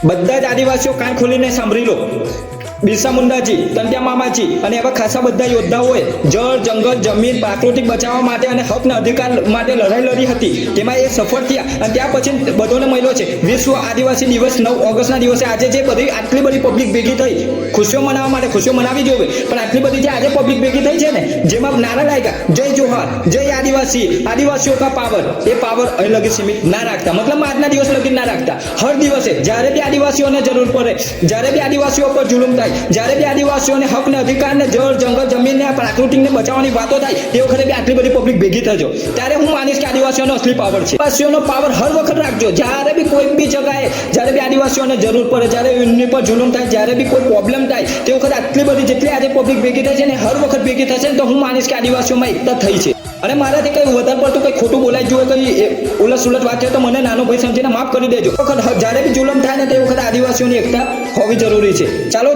બધા જ આદિવાસીઓ કાન ખોલીને સાંભળી લો. બિરસા મુંડાજી, તંત્યા મામાજી અને એવા ખાસા બધા યોદ્ધાઓએ જળ, જંગલ, જમીન, પ્રાકૃતિક બચાવવા માટે અને હકના અધિકાર માટે લડાઈ લડી હતી. તેમાં એ સફળ થયા અને ત્યાર પછી બધાને મળ્યો છે વિશ્વ આદિવાસી દિવસ 9 ઓગસ્ટના દિવસે. આજે જે બધી આટલી બધી પબ્લિક ભેગી થઈ ખુશીઓ મનાવવા માટે, ખુશીઓ મનાવી જોઈએ, પણ આટલી બધી જે આજે પબ્લિક ભેગી થઈ છે ને, જેમાં નારા લાગ્યા જય જોહાર, જય આદિવાસી, આદિવાસીઓ કા પાવર, એ પાવર અહીં લગી સીમિત ના રાખતા, મતલબ આજના દિવસ લગી ના રાખતા. હર દિવસે જ્યારે બી આદિવાસીઓને જરૂર પડે, જ્યારે બી આદિવાસીઓ પર જુલુમ થાય, જ્યારે બી આદિવાસીઓને હક ને અધિકાર ને જળ, જંગલ, જમીન ને પ્રાકૃતિકને બચાવવાની વાતો થાય, તે વખતે બી આટલી બધી પબ્લિક ભેગી થજો. ત્યારે હું માનીશ કે આદિવાસીઓનો અસલી પાવર છે. આદિવાસીઓનો પાવર હર વખત રાખજો. જ્યારે બી કોઈ બી જગ્યાએ, જ્યારે બી આદિવાસીઓને જરૂર પડે, જ્યારે એમની પર જુલુમ થાય, જ્યારે બી કોઈ પ્રોબ્લેમ થાય, તે વખતે આટલી બધી જેટલી આજે પબ્લિક ભેગી થાય છે ને, હર વખત ભેગી થશે ને, તો હું માનીશ કે આદિવાસીઓમાં એકતા થઈ છે. અને મારાથી કઈ વધારે પડતું કઈ ખોટું બોલાઈ જોઈએ, કઈ ઉલટ સુલટ વાત છે તો મને નાનો ભાઈ સમજીને માફ કરી દેજો. વખત જ્યારે બી જુલમ થાય ને, તે વખતે આદિવાસીઓની એકતા હોવી જરૂરી છે. ચાલો.